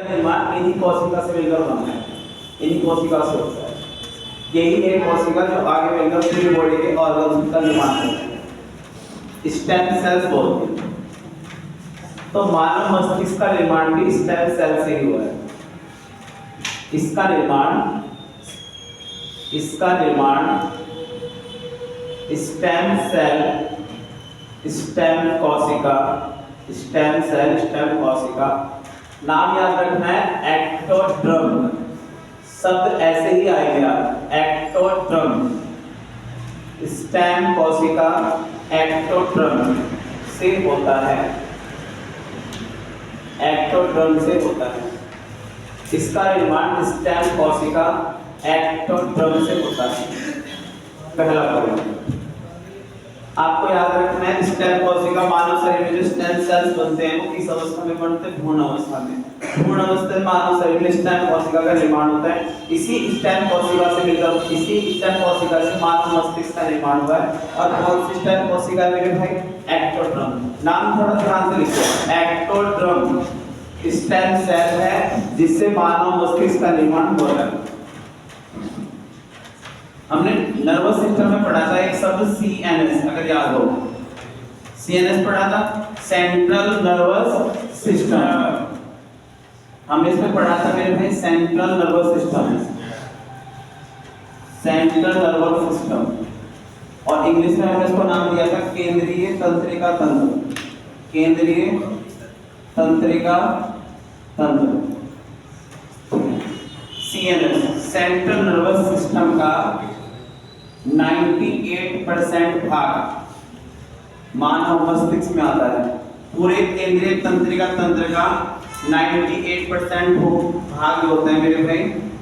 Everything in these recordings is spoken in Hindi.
निर्माण इन्हीं कोशिका से मिलकर बनता है, इन्हीं कोशिका से होता है। यही एक कोशिका जो आगे मिलकर पूरी बॉडी के ऑर्गन्स का निर्माण करता है, स्टेम सेल्स बोलते हैं। तो मानव मस्तिष्क का निर्माण भी स्टेम सेल से ही हुआ है। इसका निर्माण स्टेम सेल, स्टेम कोशिका, स्टेम सेल, स्टेम कोशिका, नाम याद रखना है एक्टोड्रम। शब्द ऐसे ही आएगा एक्टोड्रम, स्टेम कोशिका एक्टोड्रम से होता है, एक्टोड्रम से होता है। इसका निर्माण स्टेम कोशिका एक्टोड्रम से होता है। पहला पॉइंट आपको याद रखना है, स्टेम कोशिका मानव शरीर में जो स्टेम सेल्स बनते हैं वो किस अवस्था में बनते हैं? भ्रूण अवस्था में। भ्रूण अवस्था में मानव शरीर में स्टेम कोशिका का निर्माण होता है। इसी स्टेम कोशिका से मिलकर इसी स्टेम कोशिका से मानव मस्तिष्क का निर्माण हुआ है। और कौन सी स्टेम कोशिका मेरे भाई? एक्टोड्रम। नाम थोड़ा ध्यान से लिखो, एक्टोड्रम स्टेम सेल है जिससे मानव मस्तिष्क का निर्माण हो रहा है। हमने नर्वस सिस्टम में पढ़ा था एक शब्द सीएनएस, अगर याद हो, सीएनएस पढ़ा था, सेंट्रल नर्वस सिस्टम। हमने इसमें पढ़ा था मेरे भाई central nervous system, central nervous system. और इंग्लिश में हमने इसको नाम दिया था केंद्रीय तंत्रिका तंत्र, केंद्रीय तंत्रिका तंत्र। सीएनएस सेंट्रल नर्वस सिस्टम का 98% भाग मानव मस्तिष्क में आता है। पूरे केंद्रीय तंत्रिका तंत्र का 98% भाग होता है मेरे भाई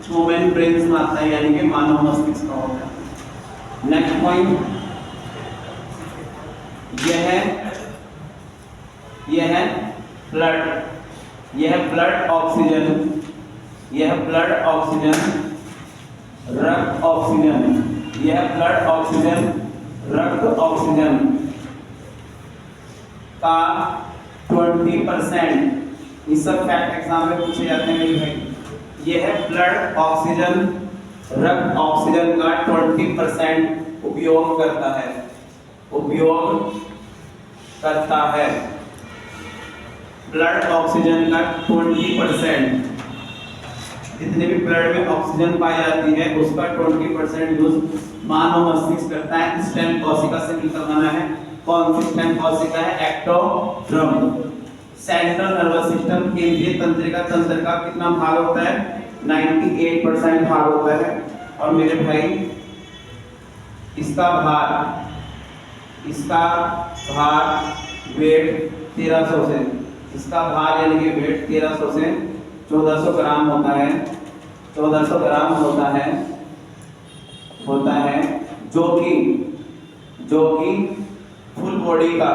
ह्यूमन ब्रेन में आता है, यानी कि मानव मस्तिष्क का होता है। नेक्स्ट पॉइंट यह है ब्लड, यह ब्लड ऑक्सीजन, यह ब्लड ऑक्सीजन, रक्त ऑक्सीजन, यह ब्लड ऑक्सीजन, रक्त ऑक्सीजन का 20%, ये सब फैक्ट एग्जाम में पूछे जाते हैं मेरे भाई। यह ब्लड ऑक्सीजन, रक्त ऑक्सीजन का 20% उपयोग करता है, उपयोग करता है। ब्लड ऑक्सीजन का 20%, जितने भी ब्लड में ऑक्सीजन पाई जाती है उसका 20% यूज मानव मस्तिष्क करता है। स्टेम कोशिका से मिलकर बना है। कौन सी स्टेम कोशिका है? एक्टोड्रम। सेंट्रल नर्वस सिस्टम केंद्रीय तंत्रिका तंत्र का कितना भाग होता है? 98% भाग होता है। और मेरे भाई इसका भार वेट 1300 से, इसका भार यानी कि वेट 1300 से 1400 ग्राम होता है, 1400 ग्राम होता है, जो कि फुल बॉडी का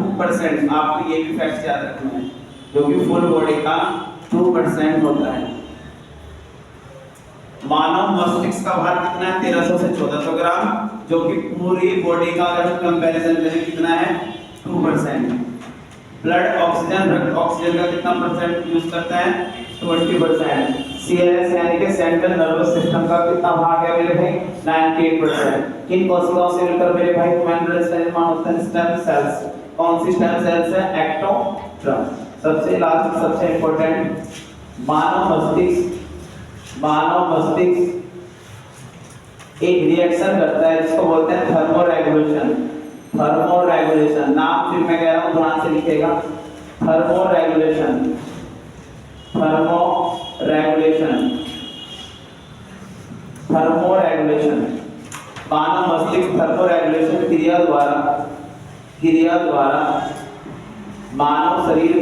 2%, आपको ये भी फैक्ट याद रखना है, जो कि फुल बॉडी का 2% होता है। मानव मस्तिष्क का भार कितना है? 1300 से 1400 ग्राम, जो कि पूरी बॉडी का अगर कंपैरिजन करें कितना है? 2%। ब्लड ऑक्सीजन, रक्त ऑक्सीजन का कितना परसेंट यूज करता है? 20%। सीएनएस यानी कि सेंट्रल नर्वस सिस्टम का कितना भाग है मेरे भाई? 98%। किन कोशिकाओं से मिलकर मेरे भाई ह्यूमन ब्रेन का निर्माण होता है? Stem cells. कौन सी स्टेम सेल्स है? एक्टोड्रम। सबसे लास्ट, सबसे इंपॉर्टेंट, मानव मस्तिष्क एक रिएक्शन करता है जिसको बोलते हैं थर्मोरेगुलेशन। थर्मोरेगुलेशन नाम फिर मैं कह रहा हूं, ध्यान से लिखिएगा। Thermoregulation, thermoregulation, thermoregulation. मानव मस्तिष्क थर्मोरेगुलेशन क्रिया द्वारा मानव शरीर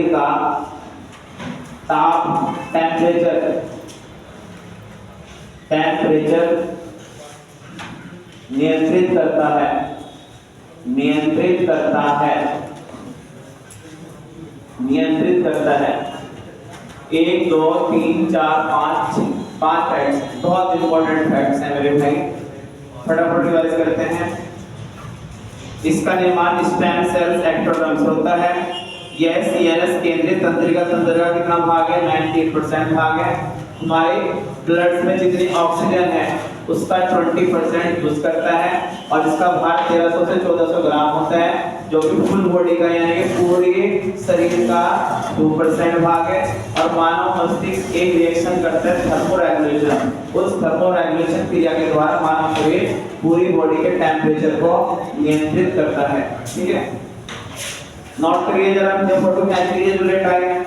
का ताप, टेम्परेचर नियंत्रित करता है। 1 2 3 4 5 फैक्ट्स, बहुत इंपॉर्टेंट फैक्ट्स हैं मेरे भाई, फटाफट रिवाइज करते हैं। इसका निर्माण स्टेम सेल्स एक्टोडर्म से होता है। यह सीएनएस केंद्रीय तंत्रिका तंत्र का कितना भाग है? 98% भाग है। हमारे ब्लड में जितनी ऑक्सीजन है उसका 20% यूज करता है और इसका भार 1300 से 1400 ग्राम होता है, जो कि फुल बॉडी का यानी कि पूरे शरीर का 2% भाग है। और मानव मस्तिष्क एक रिएक्शन करता है थर्मोरेगुलेशन, उस थर्मोरेगुलेशन क्रिया के द्वारा मानव शरीर पूरी बॉडी के टेम्परेचर को नियंत्रित करता है। ठीक है, नोट करिए जरा, जब फोटो कैच कीजिए जो लेट आए।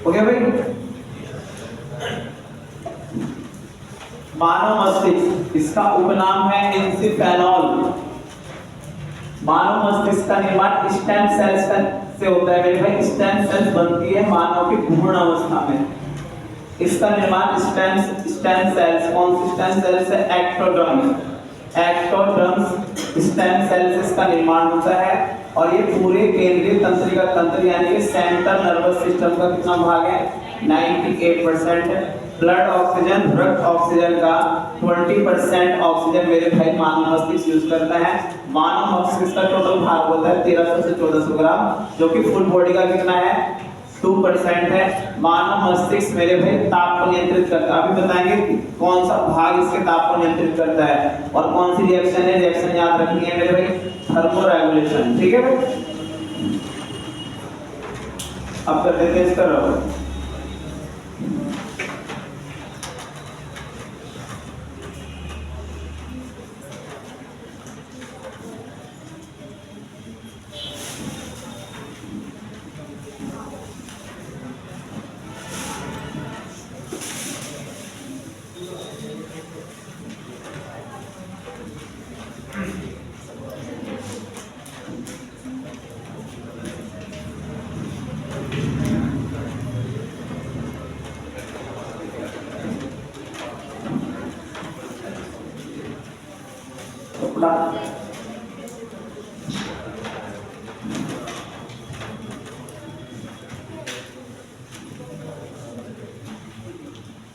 ओके भाई, मानव मस्तिष्क, इसका उपनाम है एंसिफेनॉल। मानव मस्तिष्क का निर्माण स्टेम सेल्स से होता है मेरे भाई। स्टेम सेल्स बनती है मानव की भ्रूण अवस्था में। इसका निर्माण स्टेम सेल्स, कौन सी स्टेम सेल्स है? एक्टोडर्म्स स्टेम सेल्स इसका निर्माण होता है और ये पूरे केंद्रीय तंत्रिका तंत्र यानी कि सेंट्रल नर्वस सिस्टम का कितना भाग है? 98%। ब्लड ऑक्सीजन, रक्त ऑक्सीजन का 20% ऑक्सीजन मेरे भाई मानव मस्तिष्क यूज करता है। मानव मस्तिष्क का टोटल भार होता है 1300 से 1400 ग्राम, जो कि फुल बॉडी का कितना है? 2% है। मानव मस्तिष्क मेरे भाई ताप को नियंत्रित करता है। अभी बताएंगे कौन सा भाग इसके ताप को नियंत्रित करता है और कौन सी रिएक्शन है। रिएक्शन याद रखनी है मेरे भाई, थर्मोरेगुलेशन। ठीक है भाई, अब कर देते हैं इसका रबर।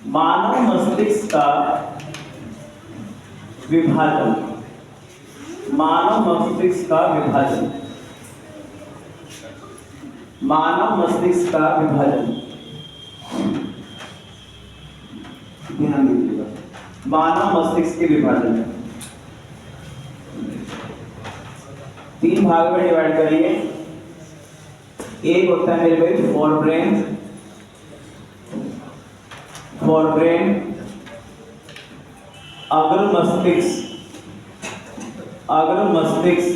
मानव मस्तिष्क का विभाजन, मानव मस्तिष्क का विभाजन, मानव मस्तिष्क का विभाजन, ध्यान दीजिएगा, मानव मस्तिष्क के विभाजन 3 भाग में डिवाइड करेंगे। एक होता है मेरे भाई फोरब्रेन, फोरब्रेन, अग्र मस्तिष्क, अग्र मस्तिष्क,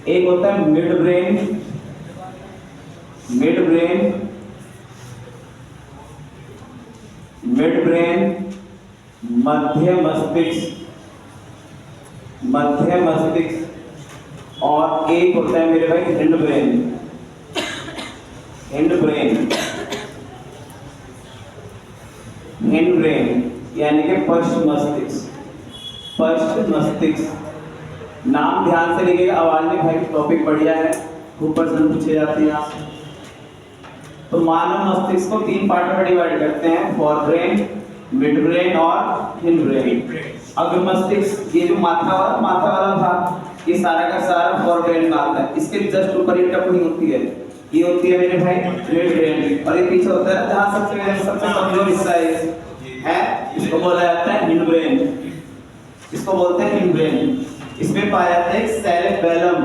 एक होता है mid brain, mid brain, mid brain, मध्य मस्तिष्क, मध्य मस्तिष्क, और एक होता है मेरे भाई hind brain, hind brain, hind brain यानी कि पश्च मस्तिष्क, पश्च मस्तिष्क। नाम ध्यान से लिखिएगा, आवाज में भाई टॉपिक बढ़िया है, ऊपर से पूछे जाते हैं आपसे। तो मानव मस्तिष्क को 3 पार्ट में डिवाइड करते हैं, फोरब्रेन, मिड ब्रेन और हिंड ब्रेन। अग्र मस्तिष्क ये जो माथा वाला भाग, ये सारा का सारा फोरब्रेन में आता है। इसके जस्ट ऊपर एक टपनी होती है, ये होती है मेरे भाई मिड ब्रेन, और ये पीछे होता है जहाँ सबसे कमजोर हिस्सा है, इसको बोला जाता है हिंड ब्रेन, इसको बोलते हैं हिंड ब्रेन। इसमें पाया जाता है एक सेरेबेलम,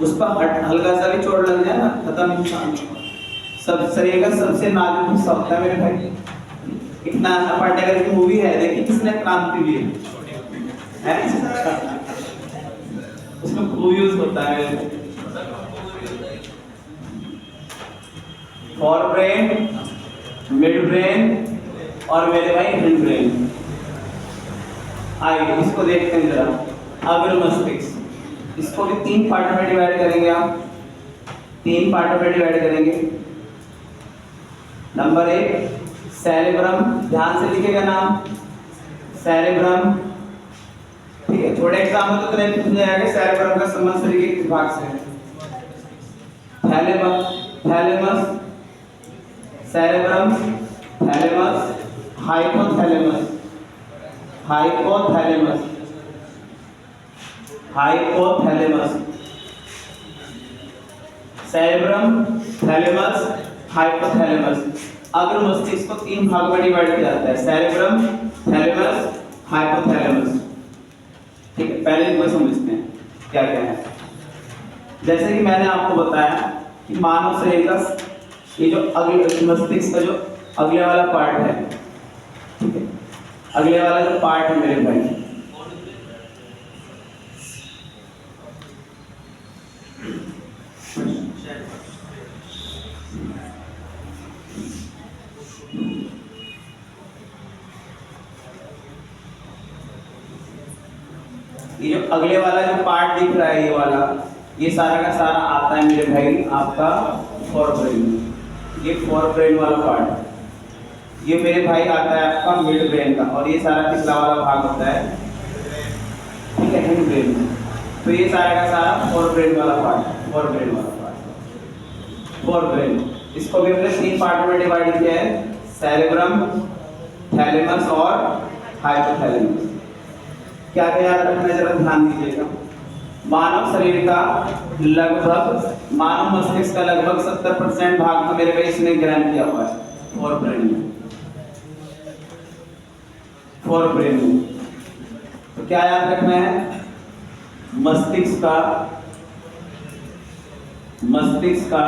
उस पर हल्का सा भी चोट लग जाए ना, खत्म इंसान। सब शरीर का सबसे नाजुक हिस्सा होता है मेरे भाई। इतना पाटेकर की मूवी है, देखिए किसने क्रांति ली है, उसमें खूब यूज होता है फोरब्रेन, मिड ब्रेन और मेरे भाई हिंड ब्रेन। आइए इसको देखते हैं जरा। अग्र मस्तिष्क, इसको भी 3 पार्ट में डिवाइड करेंगे आप, 3 पार्ट में डिवाइड करेंगे। नंबर 1 सेरेब्रम, ध्यान से लिखेगा नाम, सेरेब्रम, ठीक है। थोड़े एग्जाम में तो तुरंत पूछ जाएगा सेरेब्रम का संबंध शरीर के किस भाग से है। Thalamus, cerebrum, thalamus, hypothalamus, hypothalamus, hypothalamus, cerebrum, thalamus, hypothalamus. अग्र मस्तिष्क को 3 भाग में डिवाइड किया जाता है, सेरेब्रम, थैलेमस, हाइपोथैलेमस, ठीक है। पहले इनको समझते हैं क्या क्या है। जैसे कि मैंने आपको बताया कि मानव शरीर का ये जो अगले मस्तिष्क का जो अगले वाला पार्ट है, ठीक है, अगले वाला जो पार्ट है मेरे भाई, ये जो अगले वाला जो पार्ट दिख रहा है, ये वाला, ये सारा का सारा आता है मेरे भाई आपका फोरब्रेन में। ये फोरब्रेन वाला पार्ट ये मेरे भाई आता है आपका मिड ब्रेन का, और ये सारा पिछला वाला भाग होता है, ठीक है, हिंड ब्रेन में। तो ये सारा का सारा फोरब्रेन वाला पार्ट, फोरब्रेन वाला पार्ट, फोरब्रेन। इसको भी हमने 3 पार्ट में डिवाइड किया है, सेरेब्रम, थैलेमस और हाइपोथैलेमस। क्या क्या याद रखना है, जरा ध्यान दीजिएगा। मानव शरीर का लगभग, मानव मस्तिष्क का लगभग 70% भाग तो मेरे भाई इसने ग्रहण किया हुआ है फोरब्रेन में, फोरब्रेन में। तो क्या याद रखना है, मस्तिष्क का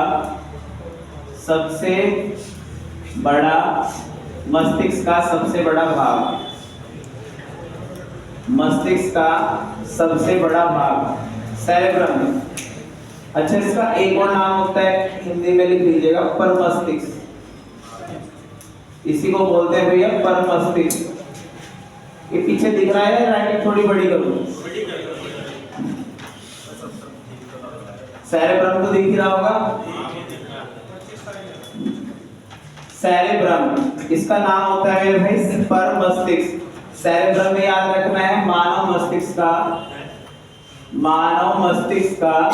सबसे बड़ा, मस्तिष्क का सबसे बड़ा भाग, मस्तिष्क का सबसे बड़ा भाग सेरेब्रम। अच्छा, इसका एक और नाम होता है, हिंदी में लिख लीजिएगा, परमस्तिष्क। इसी को बोलते हैं भैया परमस्तिष्क। ये पीछे दिख रहा है, राइटिंग थोड़ी बड़ी करो, सेरेब्रम तो दिख ही रहा होगा, सेरेब्रम, इसका नाम होता है मेरे भाई परमस्तिष्क। सेरेब्रम में याद रखना है मानव मस्तिष्क का, मानव मस्तिष्क का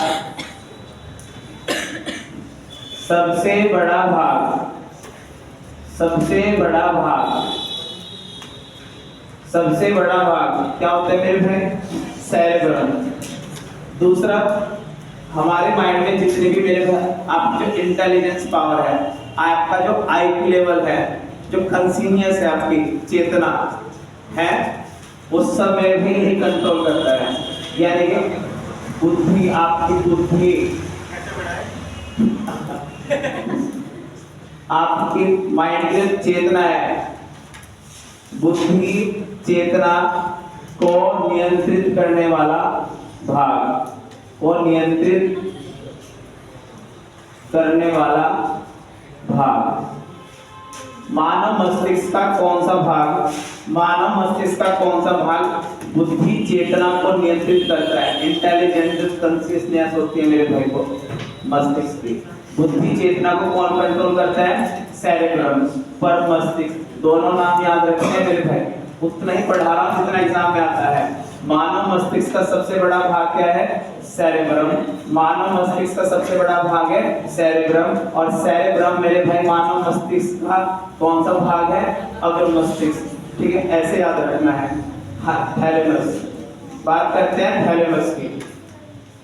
सबसे बड़ा भाग, सबसे बड़ा भाग, सबसे बड़ा भाग क्या होता है मेरे भाई? सेरेब्रम। दूसरा, हमारे माइंड में जितने भी मेरे भाई आप जो इंटेलिजेंस पावर है, आपका जो आईक्यू लेवल है, जो कॉन्शियस है, आपकी चेतना है, वो सब मेरे भाई यही कंट्रोल करता है। यानी कि बुद्धि, आपकी बुद्धि, आपकी माइंड की जो चेतना है, बुद्धि चेतना को नियंत्रित करने वाला भाग, को नियंत्रित करने वाला भाग। मानव मस्तिष्क का कौन सा भाग, मानव मस्तिष्क का कौन सा भाग बुद्धि चेतना को नियंत्रित करता है? इंटेलिजेंस कॉन्शियसनेस होती है मेरे भाई को मस्तिष्क की। बुद्धि चेतना को कौन कंट्रोल करता है? सेरेब्रम, पर मस्तिष्क। दोनों नाम याद रखने हैं मेरे भाई, उतना ही पढ़ा रहा हूं जितना एग्जाम में आता है। मानव मस्तिष्क का सबसे बड़ा भाग क्या है? सेरेब्रम। मानव मस्तिष्क का सबसे बड़ा भाग है सेरेब्रम, और सेरेब्रम मेरे भाई मानव मस्तिष्क का कौन सा भाग है? अग्र मस्तिष्क। ठीक है, ऐसे याद रखना है। थैलेमस, बात करते हैं थैलेमस की।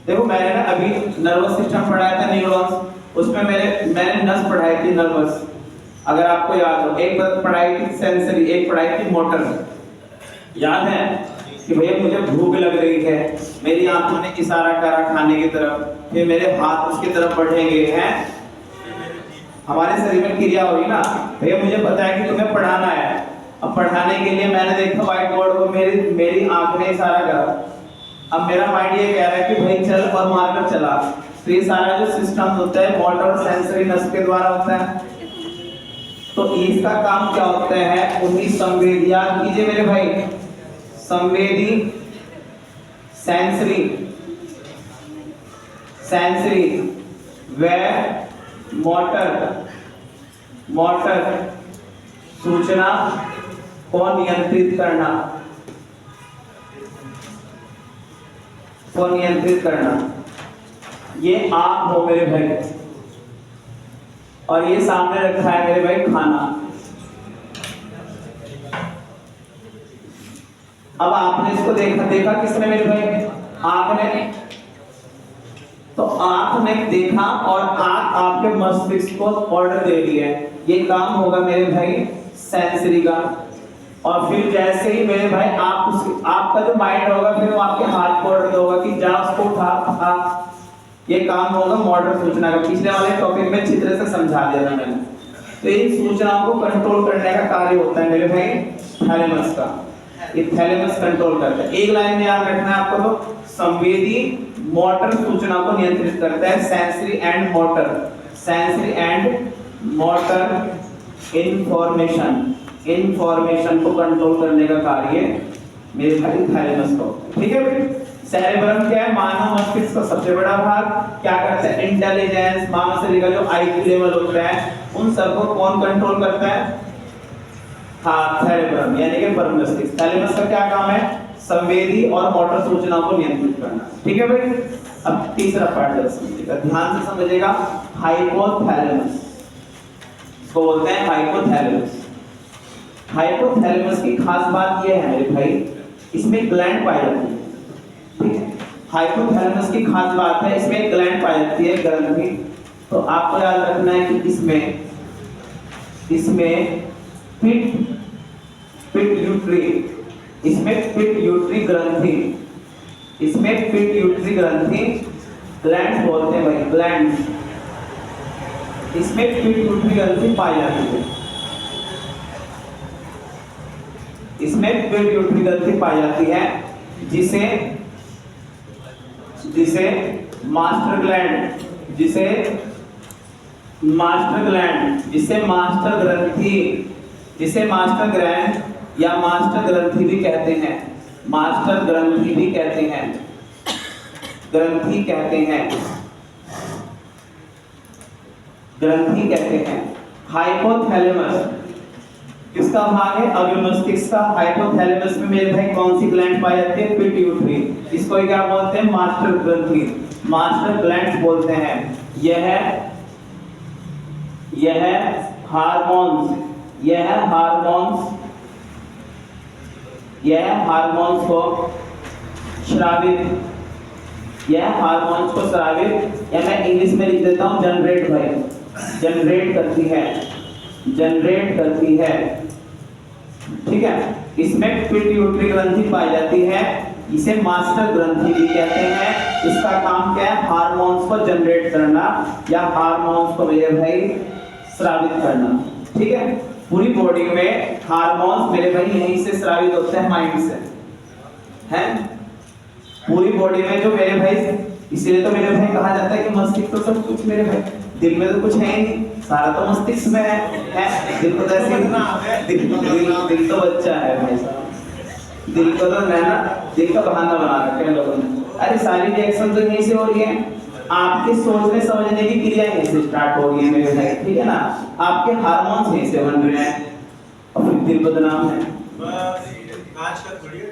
देखो मैंने ना अभी नर्वस सिस्टम पढ़ाया था, न्यूरॉन्स, उसमें मैंने नस पढ़ाई थी नर्वस, अगर आपको याद हो। एक बार पढ़ाई थी सेंसरी, एक पढ़ाई थी मोटर। याद है कि भैया मुझे भूख लग रही है, मेरी आंखों ने इशारा करा खाने की तरफ, फिर मेरे हाथ उसकी तरफ बढ़ेंगे, हैं हमारे शरीर में क्रिया होगी ना। भैया मुझे पता है कि तुम्हें पढ़ाना है, अब पढ़ाने के लिए मैंने देखा व्हाइट बोर्ड को, मेरी आंख ने इशारा करा। अब मेरा माइंड ये कह रहा है कि भाई चल, और मारकर चला। तो ये सारा जो सिस्टम होता है मोटर सेंसरी नस के द्वारा होता है। तो इसका काम क्या होता है? उन्हीं संवेदी, याद कीजिए मेरे भाई, संवेदी, सेंसरी, सेंसरी व मोटर सूचना को नियंत्रित करना, को नियंत्रित करना। ये आप हो मेरे भाई, और ये सामने रखा है मेरे भाई खाना। अब आपने इसको देखा किसने मेरे भाई? आंख ने। तो आंख ने देखा और आंख आपके मस्तिष्क को ऑर्डर दे दिया है, ये काम होगा मेरे भाई सेंसरी का। और फिर जैसे ही मेरे भाई आपका जो माइंड होगा, फिर वो आपके हाथ को ऑर्डर होगा कि जा उसको उठा। ये काम होगा मोटर सूचना का। पिछले वाले टॉपिक में अच्छी तरह से समझा दिया था मैंने। तो इन सूचनाओं को कंट्रोल करने का कार्य होता है मेरे भाई थैलेमस का। ये थैलेमस कंट्रोल करता है। एक लाइन में याद रखना है आपको, तो संवेदी मोटर सूचना को नियंत्रित करता है, sensory and motor, sensory and motor information को कंट्रोल करने का कार्य मेरे भाई थैलेमस का होता है। ठीक है भाई। सेरेब्रम क्या है? मानव मस्तिष्क का सबसे बड़ा भाग। क्या करता है? इंटेलिजेंस, मानव शरीर का जो आईक्यू लेवल होता है, उन सबको कौन कंट्रोल करता है? हाँ, थैलेब्रम यानी कि पर मस्तिष्क। थैलेमस का क्या काम है? संवेदी और मोटर सूचना को नियंत्रित करना। ठीक है भाई। अब तीसरा पार्ट समझिएगा, ध्यान से समझिएगा। हाइपोथैलेमस, इसको बोलते हैं हाइपोथैलेमस। हाइपोथैलेमस की खास बात यह है मेरे भाई, इसमें ग्लैंड पाई जाती है। ठीक है, हाइपोथैलेमस की खास बात है, इसमें ग्लैंड पाई जाती है, ग्रंथि। तो आपको याद रखना है कि इसमें पिट्यूटरी, इसमें पिट्यूटरी ग्रंथि, इसमें पिट्यूटरी ग्रंथि, ग्लैंड बोलते हैं भाई, ग्लैंड। इसमें पिट्यूटरी ग्रंथि पाई जाती है, इसमें पिट्यूटरी ग्रंथि पाई जाती है, जिसे मास्टर ग्लैंड, जिसे मास्टर ग्लैंड या मास्टर ग्रंथि भी कहते हैं, मास्टर ग्रंथि भी कहते हैं, ग्रंथि कहते हैं। हाइपोथैलेमस किसका भाग है? अग्र मस्तिष्क का। हाइपोथैलेमस में मेरे भाई कौन सी ग्लैंड पाई जाती है? पिट्यूटरी। इसको क्या बोलते हैं? मास्टर ग्रंथि, मास्टर ग्लैंड बोलते हैं। यह हार्मोन्स यह हार्मोन्स को स्रावित, यह हार्मोन्स को स्रावित, या मैं इंग्लिश में लिख देता हूं जनरेट भाई, जनरेट करती है, जनरेट करती है। ठीक है, इसमें पिट्यूटरी ग्रंथि पाई जाती है, इसे मास्टर ग्रंथि भी कहते हैं। इसका काम क्या है? हार्मोन्स को जनरेट करना या हार्मोन्स को मेरे भाई स्रावित करना। ठीक है, पूरी बॉडी में हार्मोन्स मेरे भाई यहीं से स्रावित होते हैं, माइंड से, हैं? पूरी बॉडी में जो मेरे भाई, इसीलिए तो मेरे भाई कहा जाता है कि मस्तिष्क तो सब कुछ मेरे भाई, दिल में तो कुछ है ही नहीं, सारा तो मस्तिष्क में है। दिल को तो ऐसे दिल तो बच्चा है भाई साहब, दिल को तो रहना, दिल का बहाना बना रखे हैं लोगों ने। अरे सारी रिएक्शन तो यहीं से हो रही है, आपके सोचने समझने की क्रिया यहीं से स्टार्ट हो रही है मेरे भाई, ठीक है ना? आपके हार्मोन्स यहीं से बन रहे हैं और फिर दिल बदनाम है। आज का थोड़ी है,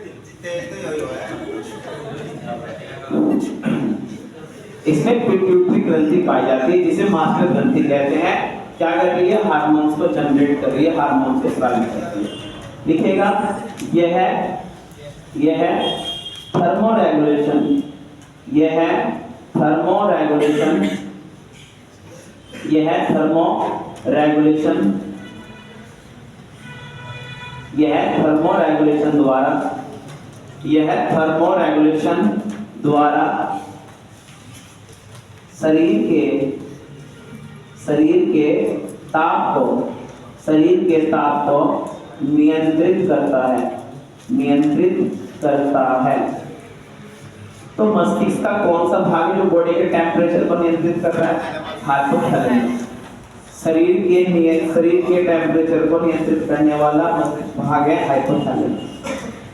इसमें पिट्यूटरी ग्रंथि पाई जाती है, जिसे मास्टर ग्रंथि कहते हैं। क्या कर रही है? हार्मोन्स को जनरेट कर रही है, हार्मोन्स को स्रावित कर रही है। लिखेगा, यह है थर्मोरेगुलेशन, यह है थर्मोरेगुलेशन, यह है थर्मोरेगुलेशन, यह थर्मोरेगुलेशन द्वारा, यह थर्मोरेगुलेशन द्वारा शरीर के ताप को नियंत्रित करता है, नियंत्रित करता है। तो मस्तिष्क का कौन सा भाग है जो बॉडी के टेम्परेचर को नियंत्रित कर रहा है? हाइपोथैलेमस। शरीर के टेम्परेचर को नियंत्रित करने वाला मस्तिष्क भाग है हाइपोथैलेमस।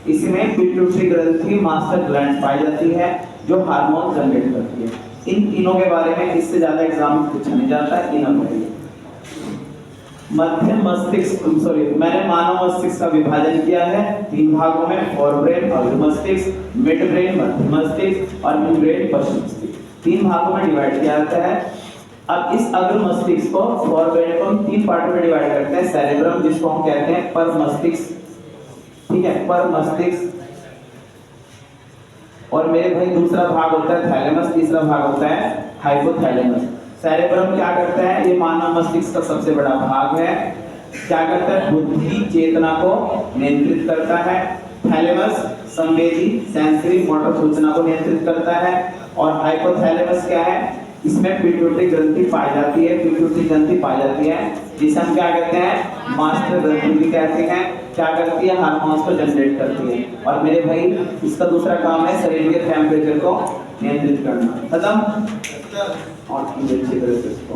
इसमें पिट्यूटरी ग्रंथि मास्टर ग्लैंड पाई जाती है जो हार्मोन जनरेट करती है। इन तीनों के बारे में इससे ज्यादा एग्जाम पूछा नहीं जाता है, तीनों में। मध्य मस्तिष्क, मैंने मानव मस्तिष्क का विभाजन किया है 3 भागों में, फोरब्रेन अग्र मस्तिष्क, मिड ब्रेन मध्य मस्तिष्क और मिड ब्रेन पश्चिम मस्तिष्क, 3 भागों में डिवाइड किया जाता है। अब इस अग्र मस्तिष्क को, फोरब्रेन को हम 3 पार्ट में डिवाइड करते हैं। सेरेब्रम, जिसको हम कहते हैं पर मस्तिष्क, ठीक है, पर मस्तिष्क, और मेरे भाई दूसरा भाग होता है थैलेमस, तीसरा भाग होता है हाइपोथैलेमस। सेरेब्रम क्या करता है? ये मानव मस्तिष्क का सबसे बड़ा भाग है। क्या करता है? बुद्धि चेतना को नियंत्रित करता है। थैलेमस संवेदी सेंसरी मोटर सूचना को नियंत्रित करता है। और हाइपोथैलेमस क्या है? इसमें पिट्यूटरी ग्रंथि पाई जाती है, पिट्यूटरी ग्रंथि पाई जाती है, जिसे हम क्या कहते हैं? मास्टर ग्रंथि भी कहते हैं। क्या करती है? हार्मोन्स को जनरेट करती है। और मेरे भाई इसका दूसरा काम है शरीर के टेम्परेचर को नियंत्रित करना। खत्म? और अच्छी तरह से इसको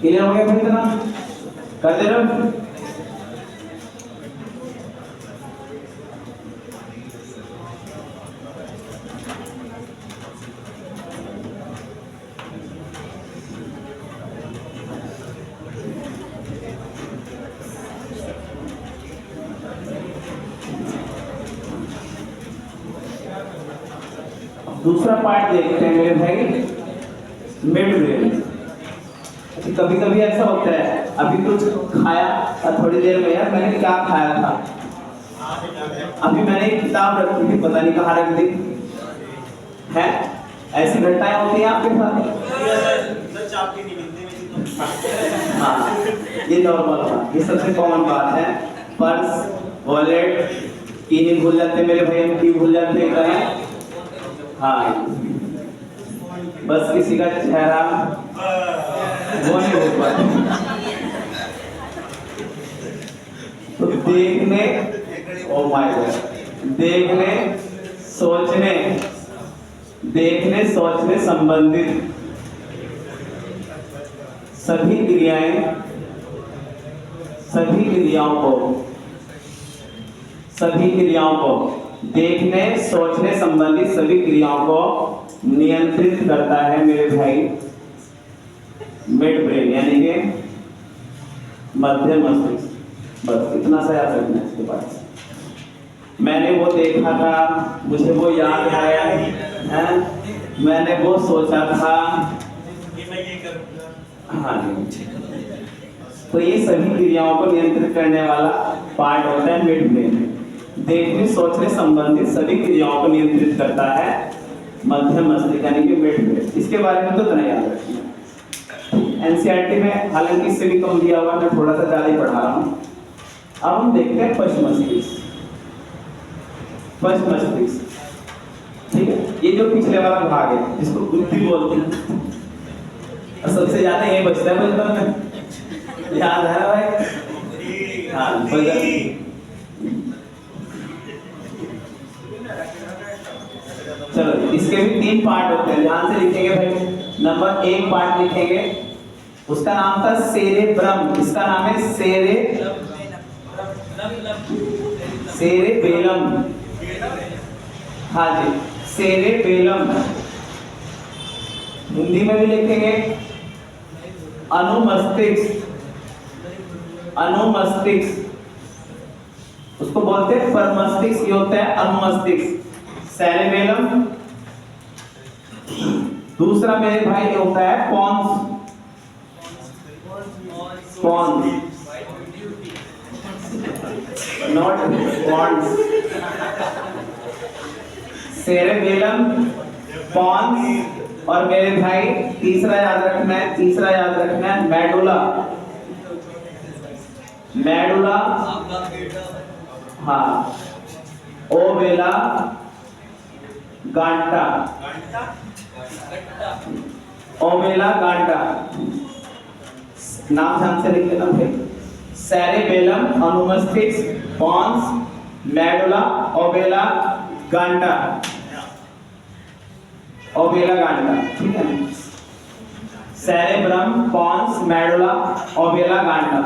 क्लियर हो गया? पूरी तरह कर दे रहे हो? दूसरा पार्ट देखते हैं मेरे भाई, मिड ब्रेन। कभी कभी ऐसा होता है, अभी कुछ खाया और थोड़ी देर में यार मैंने क्या खाया था, अभी मैंने एक किताब रखी थी, पता नहीं कहाँ रख दी है। ऐसी घटनाएं होती हैं आपके साथ? हाँ, ये नॉर्मल बात, ये सबसे कॉमन बात है। पर्स, वॉलेट, की नहीं भूल जाते मेरे भाई, हम की भूल जाते हैं। हाँ, बस किसी का चेहरा वो नहीं हो पाता। तो देखने, ओ माय गॉड, देखने सोचने संबंधित सभी क्रियाओं को देखने सोचने संबंधित सभी क्रियाओं को नियंत्रित करता है मेरे भाई मिड ब्रेन यानी कि मध्य मस्तिष्क। बस इतना सा याद रखना है इसके बाद। मैंने वो देखा था, मुझे वो याद है, मैंने वो सोचा था, ये मैं ये करूँगा। हाँ जी। तो ये सभी क्रियाओं को नियंत्रित करने वाला पार्ट होता है मिड ब्रेन। देखने सोचने संबंधित सभी क्रियाओं को नियंत्रित करता है मध्य मस्तिष्क यानी कि मिड ब्रेन। इसके बारे में तो इतना याद रखिए। एनसीईआरटी में हालांकि इससे भी कम दिया हुआ, मैं थोड़ा सा ज्यादा ही पढ़ा रहा हूँ। अब हम देखते हैं पश्च मस्तिष्क। पश्च मस्तिष्क, ठीक है, ये जो पिछले वाला भाग है जिसको बुद्धि बोलते हैं, और सबसे ज्यादा ये बचता है बचपन में, याद है भाई? हाँ, चलो इसके भी 3 पार्ट होते हैं, ध्यान से लिखेंगे भाई। नंबर 1 पार्ट लिखेंगे, उसका नाम था सेरेब्रम। इसका नाम है सेरेबेलम। हाँ जी, सेरेबेलम। हिंदी में भी लिखेंगे अनुमस्तिष्क। अनुमस्तिष्क उसको बोलते हैं परमस्तिष्क, ये होता है अनुमस्तिष्क, सेरेबेलम। दूसरा मेरे भाई ये होता है pons. Pons, not pons. Cerebellum, pons, और मेरे भाई तीसरा याद रखना है, तीसरा याद रखना है मेडुला। मेडुला, हाँ, ओबेला गांटा। ओबेला गांटा, नाम ध्यान से लिख लेना भाई। सेरेबेलम, अनुमस्तिष्क, pons, medulla, oblongata. Oblongata, ठीक है। Cerebrum, pons, medulla, oblongata.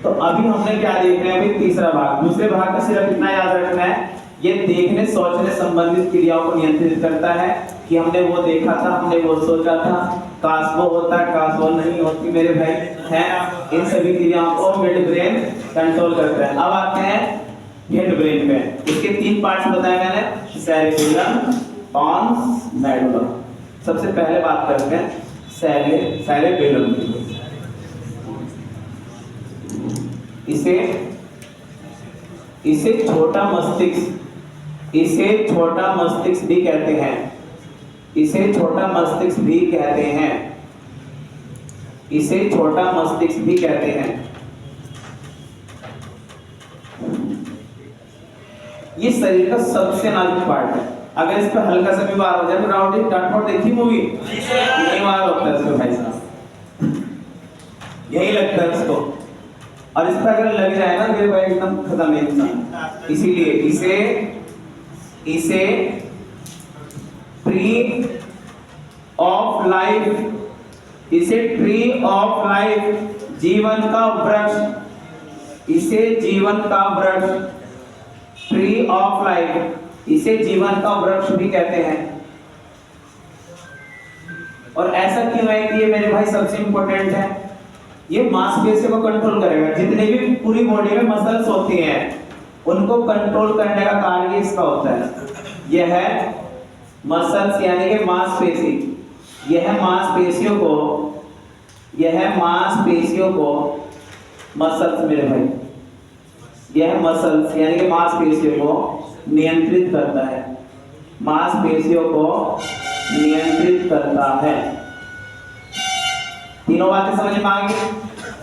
तो अभी हमने क्या देखना है भाई? तीसरा भाग। दूसरे भाग का सिर्फ इतना याद रखना है, ये देखने सोचने संबंधित क्रियाओं को नियंत्रित करता है कि हमने वो देखा था, हमने वो सोचा था, काश वो होता, काश वो नहीं होती मेरे भाई, है। इन सभी क्रियाओं को मिड ब्रेन कंट्रोल करता है। अब आते हैं हेड ब्रेन पे। इसके 3 पार्ट्स बताए मैंने, सेरेबेलम, पॉन्स, मेडुला। सबसे पहले बात करते हैं सेरेबेलम की। इसे छोटा मस्तिष्क, इसे छोटा मस्तिष्क भी कहते हैं। इसे छोटा मस्तिष्क भी कहते हैं। इसे छोटा मस्तिष्क भी कहते हैं। ये शरीर का सबसे नाजुक पार्ट है। अगर इस पर हल्का सा भी वार हो जाए तो राउंड डांट देखी मूवी, यही वार होता है इसको भाई साहब, यही लगता है उसको। और इस पर अगर लग जाए ना मेरे भाई एकदम खत्म है इंसान। इसीलिए इसे ट्री ऑफ लाइफ, इसे ट्री ऑफ लाइफ, जीवन का वृक्ष, इसे जीवन का वृक्ष, ट्री ऑफ लाइफ, इसे जीवन का वृक्ष भी कहते हैं। और ऐसा क्यों है कि ये मेरे भाई सबसे इंपॉर्टेंट है? ये मांसपेशियों को कंट्रोल करेगा। जितने भी पूरी बॉडी में मसल्स होती हैं उनको कंट्रोल करने का कार्य इसका होता है। यह है मसल्स यानी कि मांसपेशी, यह मांसपेशियों को मसल्स मेरे भाई, यह मसल्स यानी कि मांसपेशियों को नियंत्रित करता है। मांसपेशियों को नियंत्रित करता है। तीनों बातें समझ में आ गई।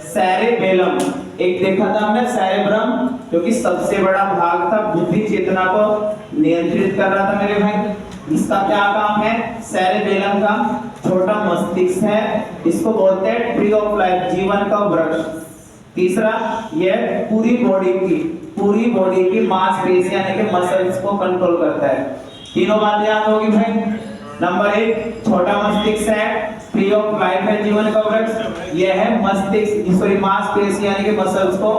सेरेबेलम, एक देखा था हमने सेरेब्रम, क्योंकि सबसे बड़ा भाग था, बुद्धि चेतना को नियंत्रित कर रहा था मेरे भाई। इसका क्या काम है? सेरेबेलम का छोटा मस्तिष्क है, इसको बोलते हैं ट्री ऑफ लाइफ, जीवन का वृक्ष। तीसरा, यह पूरी बॉडी की मांसपेशियां यानी कि मसल्स को कंट्रोल करता है। तीनों बातें याद होगी भाई। नंबर 1 छोटा मस्तिष्क है, ट्री ऑफ लाइफ है, जीवन का वृक्ष। यह है मस्तिष्क, सॉरी मांसपेशियां यानी कि मसल्स को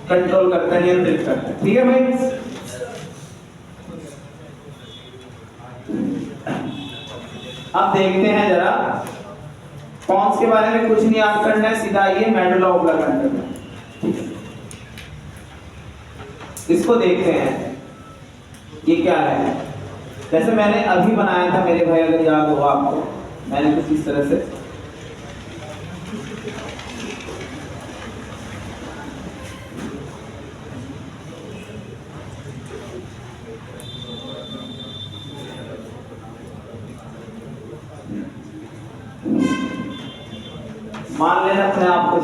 कंट्रोल करता है, नियंत्रित करता है। ठीक है भाई। अब देखते हैं जरा पॉन्स के बारे में कुछ नहीं याद करना है, सीधा ये मेडुला ऑब्लिगेंटा। इसको देखते हैं ये क्या है। जैसे मैंने अभी बनाया था मेरे भाई, अगर याद हो आपको, मैंने कुछ इस तरह से मान लेना अपने आप को।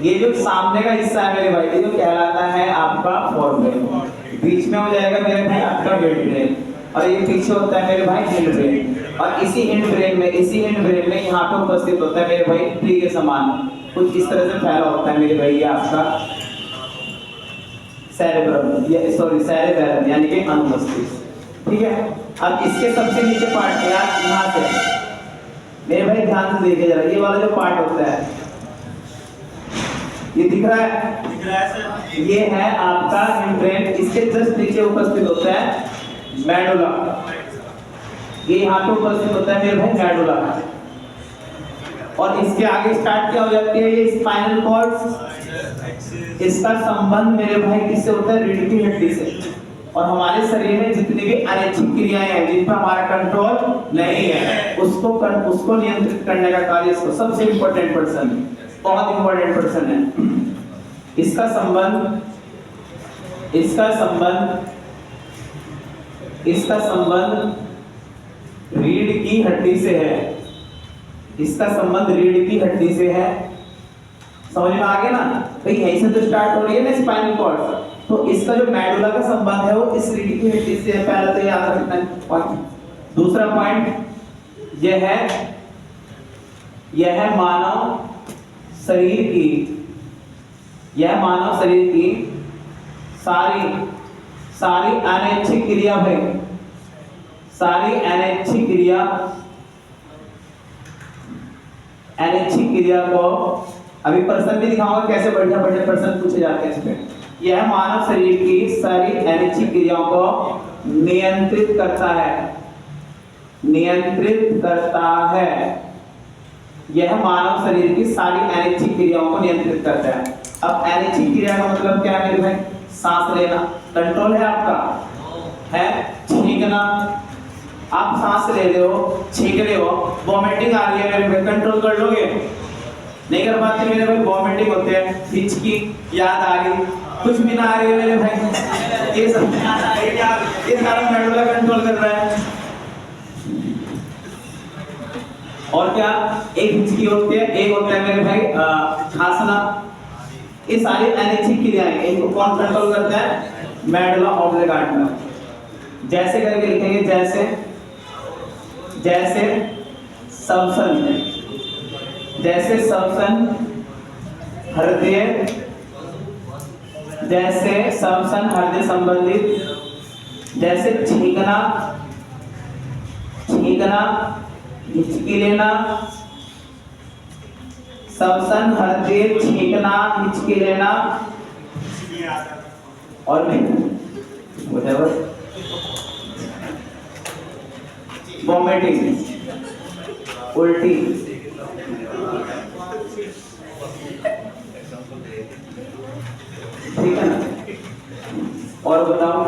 ये जो सामने का हिस्सा है मेरे भाई, ये जो कहलाता है आपका फोरब्रेन, बीच में हो जाएगा मेरे भाई आपका मिड ब्रेन, और ये पीछे होता है मेरे भाई हिंड ब्रेन। और इसी हिंड ब्रेन में यहाँ पे उपस्थित होता है मेरे भाई ट्री के समान, कुछ इस तरह से फैला होता है मेरे भाई ये आपका सेरेब्रम, ये सॉरी सेरेबेलम यानी कि अनुमस्तिष्क। ठीक है, अब इसके सबसे नीचे पार्ट क्या, यहाँ से मेरे भाई ध्यान से देखिए जरा, ये वाला जो पार्ट होता है ये दिख रहा है सर, ये है आपका हिंड ब्रेन। इसके जस्ट नीचे उपस्थित होता है मेडुला, ये यहाँ पे उपस्थित होता है मेरे भाई मेडुला। और इसके आगे स्टार्ट क्या हो जाती है ये स्पाइनल कॉर्ड। इसका संबंध मेरे भाई किससे होता है, रीढ़ की हड्डी से। और हमारे शरीर में जितनी भी अनैच्छिक क्रियाएं हैं जिन पर हमारा कंट्रोल नहीं है, उसको नियंत्रित करने का कार्य इसको सबसे इंपॉर्टेंट पर्सन, बहुत इंपॉर्टेंट पर्सन है। इसका संबंध रीढ़ की हड्डी से है। इसका संबंध रीढ़ की हड्डी से है। समझ में आ गया ना भाई, यहीं से तो स्टार्ट हो रही है ना स्पाइनल कॉर्ड। तो इसका जो मेडुला का संबंध है वो इस रीढ़ की हड्डी से है। पहला तो याद रखना है पॉइंट। दूसरा पॉइंट यह है मानव शरीर की सारी अनैच्छिक क्रिया भाई, सारी अनैच्छिक क्रिया को अभी पर्सन भी दिखाऊंगा कैसे बढ़िया बढ़िया पर्सन पूछे जाते हैं इसमें। यह मानव शरीर की सारी अनैच्छिक क्रियाओं को नियंत्रित करता है। यह मानव शरीर की सारी अनैच्छिक क्रियाओं को नियंत्रित करता है। अब अनैच्छिक क्रिया का मतलब क्या है मेरे भाई, सांस लेना कंट्रोल है आपका, है छींकना, आप सांस ले रहे हो, छींक रहे हो, वॉमिटिंग आ रही है मेरे भाई, कंट्रोल कर लोगे? नहीं कर पाते मेरे भाई, वॉमिटिंग होते हैं, हिचकी, याद आ रही, कुछ भी ना आ रही है मेरे भाई, ये सब ये सारा मेडुला कंट्रोल कर रहा है। और क्या, एक हिचकी होती है, एक होता है मेरे भाई खांसना। ये सारी अनैच्छिक क्रियाएं, इनको कौन कंट्रोल करता है, मेडुला ऑब्लिगेंटा। जैसे करके लिखेंगे, जैसे श्वसन हृदय संबंधित, जैसे छींकना, हिचकी लेना, श्वसन हृदय, छींकना, हिचकी लेना, और वॉमिटिंग, उल्टी, ठीक है ना? और बताओ,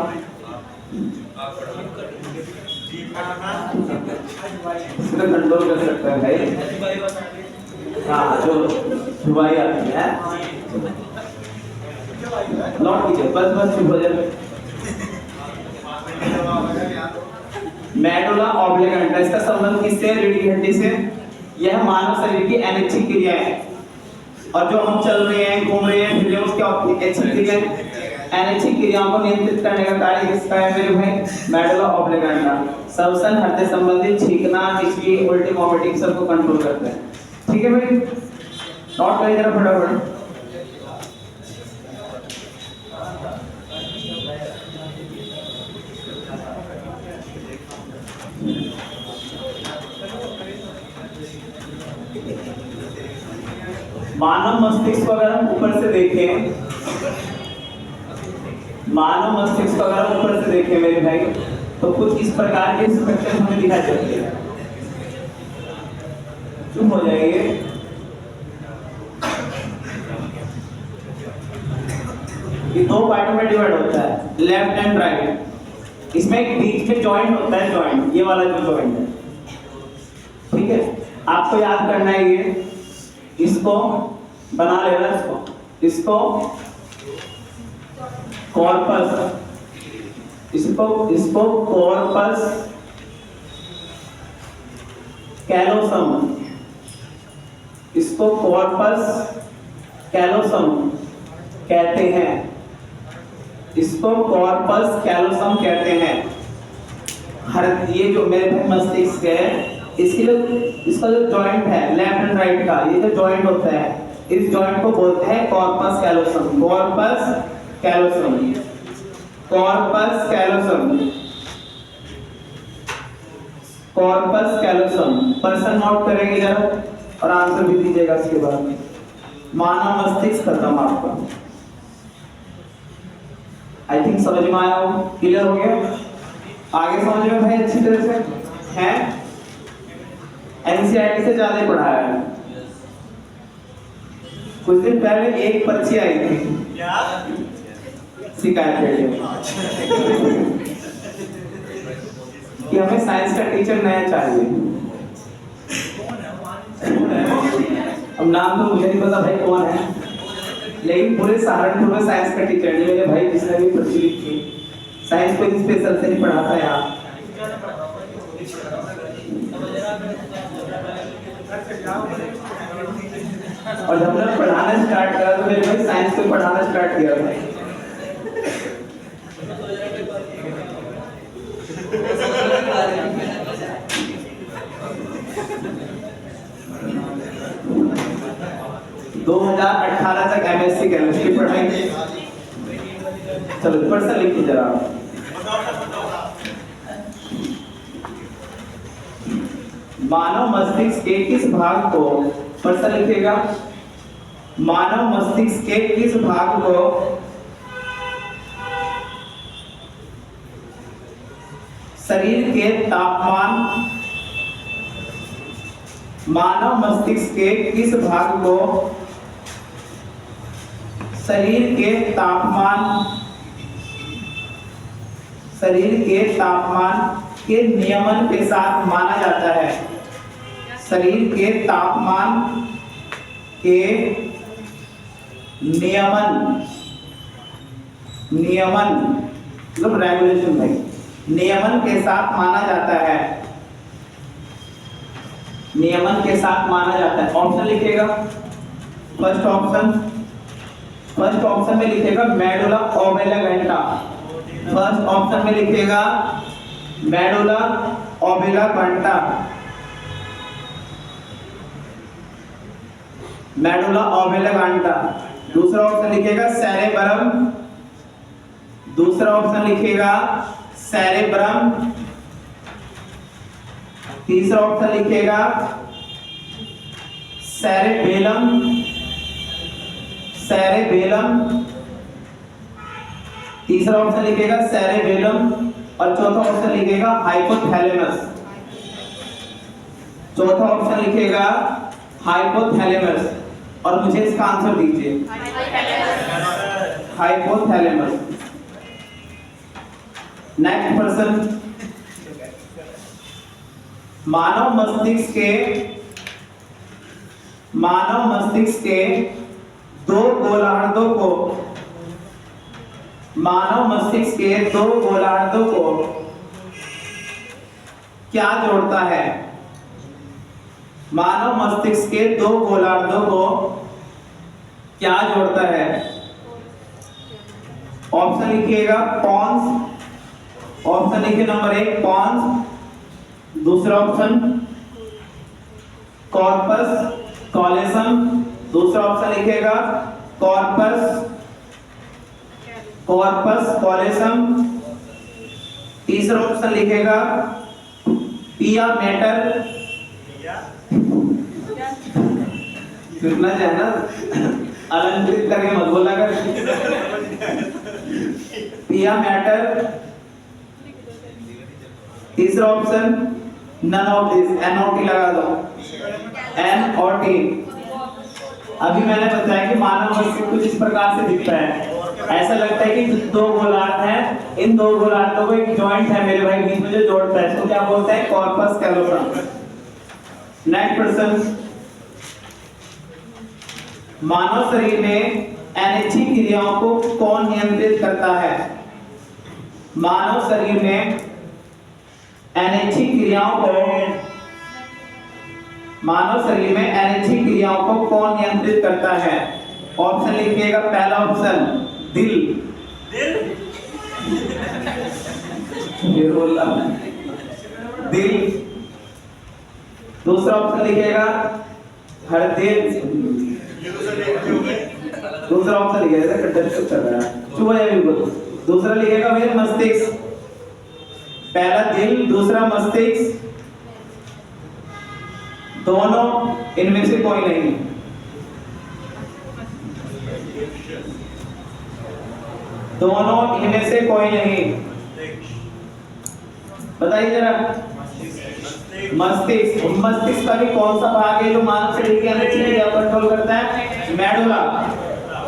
इसमें कंट्रोल कर सकता है भाई। हाँ, जो दवाई आती है लौट कीजिए, बस चुप हो जाए। मेडुला ऑब्लिगेंटा, इसका संबंध किससे, रीढ़ की हड्डी से। यह मानव शरीर की अनैच्छिक क्रिया है, और जो हम चल रहे हैं, घूम रहे हैं, फिर रहे हैं, उसके ऐच्छिक क्रिया, अनैच्छिक क्रियाओं को नियंत्रित करने का कार्य किसका है मेरे भाई, मेडुला ऑब्लिगेंटा। श्वसन हृदय संबंधित, छींकना, हिचकी, उल्टी, वॉमिटिंग सबको कंट्रोल करता है। ठीक है भाई, नोट करिए जरा फटाफट। मानव मस्तिष्क को अगर हम ऊपर से देखें, मेरे भाई, तो कुछ इस प्रकार के स्ट्रक्चर हमें दिखाई देते हैं। चुप हो जाएंगे। ये दो पार्ट में डिवाइड होता है, लेफ्ट एंड राइट। इसमें एक बीच में जॉइंट होता है, जॉइंट ये वाला जो जॉइंट है, ठीक है। आपको याद करना है ये, इसको बना लेना, इसको कॉर्पस, इसको कॉर्पस कैलोसम, इसको कॉर्पस कैलोसम कहते हैं, इसको कॉर्पस कैलोसम कहते हैं। हर ये जो मेरे भाई मस्तिष्क है, इसके लिए इसका जो जॉइंट है लेफ्ट एंड राइट का, ये जो जॉइंट होता है, इस जॉइंट को बोलते हैं corpus callosum. Corpus callosum, corpus callosum, corpus callosum. Person note करेंगे जरा और आंसर भी दीजिएगा इसके बाद। मानव मस्तिष्क खत्म आपका। आई थिंक समझ में आया हो, क्लियर हो गया? आगे समझ में भाई अच्छी तरह से है? एनसीईआरटी से ज्यादा पढ़ाया है। कुछ दिन पहले एक पर्ची आई थी शिकायत के लिए कि हमें साइंस का टीचर नया चाहिए। अब नाम तो मुझे नहीं पता भाई कौन है, लेकिन पूरे सहारनपुर में साइंस का टीचर नहीं। मेरे भाई जिसने भी पर्ची लिखी, साइंस कोई स्पेशल से नहीं पढ़ाता है यहाँ। और जब मैं पढ़ाना स्टार्ट करा तो मेरे भाई साइंस को पढ़ाना स्टार्ट किया था। दो 2018 तक एमएससी केमिस्ट्री पढ़ाई। चलो पर्सन लिखिए जरा। मानव मस्तिष्क के किस भाग को, पर्सन लिखिएगा, मानव मस्तिष्क के किस भाग को शरीर के तापमान, मानव मस्तिष्क के किस भाग को शरीर के तापमान, शरीर के तापमान के नियमन के साथ माना जाता है? शरीर के तापमान के नियमन, नियमन मतलब रेगुलेशन भाई, नियमन के साथ माना जाता है, नियमन के साथ माना जाता है। ऑप्शन लिखिएगा। फर्स्ट ऑप्शन, फर्स्ट ऑप्शन में लिखिएगा मेडुला ओब्लांगेटा। फर्स्ट ऑप्शन में लिखिएगा मेडुला ओब्लांगेटा, मेडुला ओब्लांगेटा। दूसरा ऑप्शन लिखिएगा सेरेब्रम, दूसरा ऑप्शन लिखिएगा सेरेब्रम। तीसरा ऑप्शन लिखिएगा सेरेबेलम, सेरेबेलम। तीसरा ऑप्शन लिखिएगा सेरेबेलम और चौथा ऑप्शन लिखिएगा हाइपोथैलेमस। चौथा ऑप्शन लिखिएगा हाइपोथैलेमस और मुझे इसका आंसर दीजिए। हाइपोथैलेमस। Next person. मानव मस्तिष्क के, मानव मस्तिष्क के दो गोलार्धों को, मानव मस्तिष्क के दो गोलार्धों को क्या जोड़ता है? मानव मस्तिष्क के दो गोलार्धों को क्या जोड़ता है? ऑप्शन लिखिएगा पॉन्स, ऑप्शन लिखिए नंबर 1 पॉन्स। दूसरा ऑप्शन कॉर्पस कॉलेसम। दूसरा ऑप्शन लिखिएगा कॉर्पस, कॉर्पस कॉलेसम। तीसरा ऑप्शन लिखिएगा पिया मेटर। सुनना चाहे ना, अलंकृत करके मत बोला कर। पिया मैटर, तीसरा option none of this, NOT लगा दो, NOT। अभी मैंने बताया कि मानव मस्तिष्क कुछ इस प्रकार से दिखता है। ऐसा लगता है कि दो गोलार्ध हैं, इन दो गोलार्धों को एक जॉइंट है मेरे भाई बीच में जो जोड़ता है, तो क्या बोलते हैं? Corpus callosum. नेक्स्ट प्रश्न, मानव शरीर में अनैच्छिक क्रियाओं को कौन नियंत्रित करता है? मानव शरीर में अनैच्छिक क्रियाओं को, मानव शरीर में अनैच्छिक क्रियाओं को कौन नियंत्रित करता है? ऑप्शन लिखिएगा। पहला ऑप्शन दिल, दिल। दूसरा ऑप्शन लिखिएगा हृदय, दूसरा ऑप्शन लिखिएगा चुप है बिल्कुल। दूसरा लिखिएगा फिर मस्तिष्क। पहला दिल, दूसरा मस्तिष्क, दोनों इनमें से कोई नहीं। दोनों इनमें से कोई नहीं। बताइए जरा। मस्तिष्क। मस्तिष्क का भी कौन सा भाग है जो मानव शरीर की अनैच्छिक क्रिया को कंट्रोल करता है? मेडुला।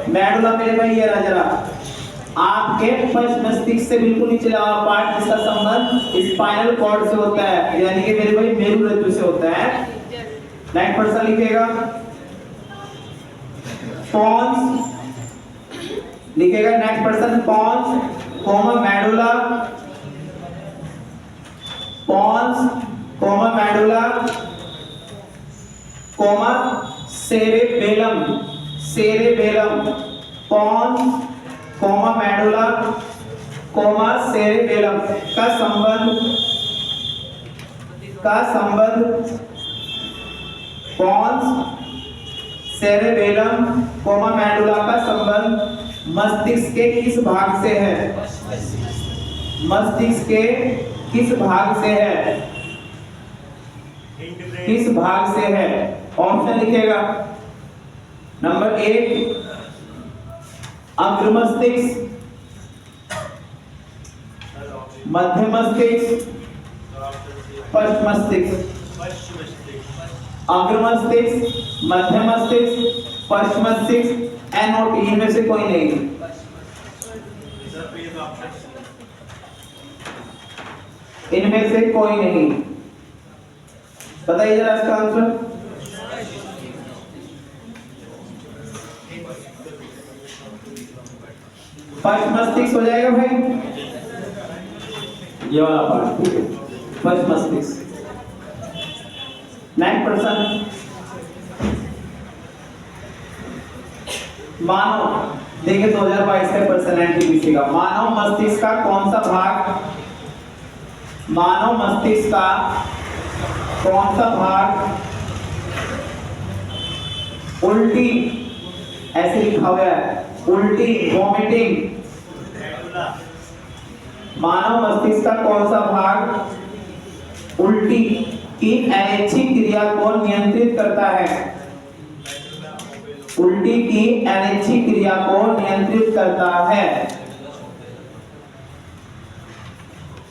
मेडुला मेरे भाई ये रहा जरा, आपके फर्स्ट मस्तिष्क से बिल्कुल नीचे वाला पार्ट जिसका संबंध स्पाइनल कॉर्ड से होता है, यानी कि मेरे भाई मेरुरज्जु से होता है। नेक्स्ट पर्सन लिखेगा पॉन्स, लिखेगा next person pons comma medulla, pons comma medulla comma cerebellum, cerebellum, pons comma medulla comma cerebellum का संबंध पॉन्स सेरेबेलम कोमा मेडुला का संबंध मस्तिष्क के किस भाग से है? मस्तिष्क के किस भाग से है? किस भाग से है? ऑप्शन लिखेगा। नंबर 1 अग्र मस्तिष्क, मध्य मस्तिष्क, पश्च मस्तिष्क। अग्र मस्तिष्क, मध्य मस्तिष्क, पश्च मस्तिष्क, NOT इनमें से कोई नहीं। इनमें से कोई नहीं। बताइए जरा इसका आंसर। फर्स्ट मस्तिष्क हो जाएगा भाई, ये वाला पार्ट, ठीक है, फर्स्ट मस्तिष्क। नेक्स्ट प्रश्न, मानव, देखिए 2022 का पर्सनैलिटी पूछेगा, मानव मस्तिष्क का कौन सा भाग, मानव मस्तिष्क का कौन सा भाग उल्टी, ऐसे लिखा हुआ है उल्टी, वॉमिटिंग, मानव मस्तिष्क का कौन सा भाग उल्टी की अनैच्छिक क्रिया को नियंत्रित करता है? उल्टी की अनैच्छिक क्रिया को नियंत्रित करता है।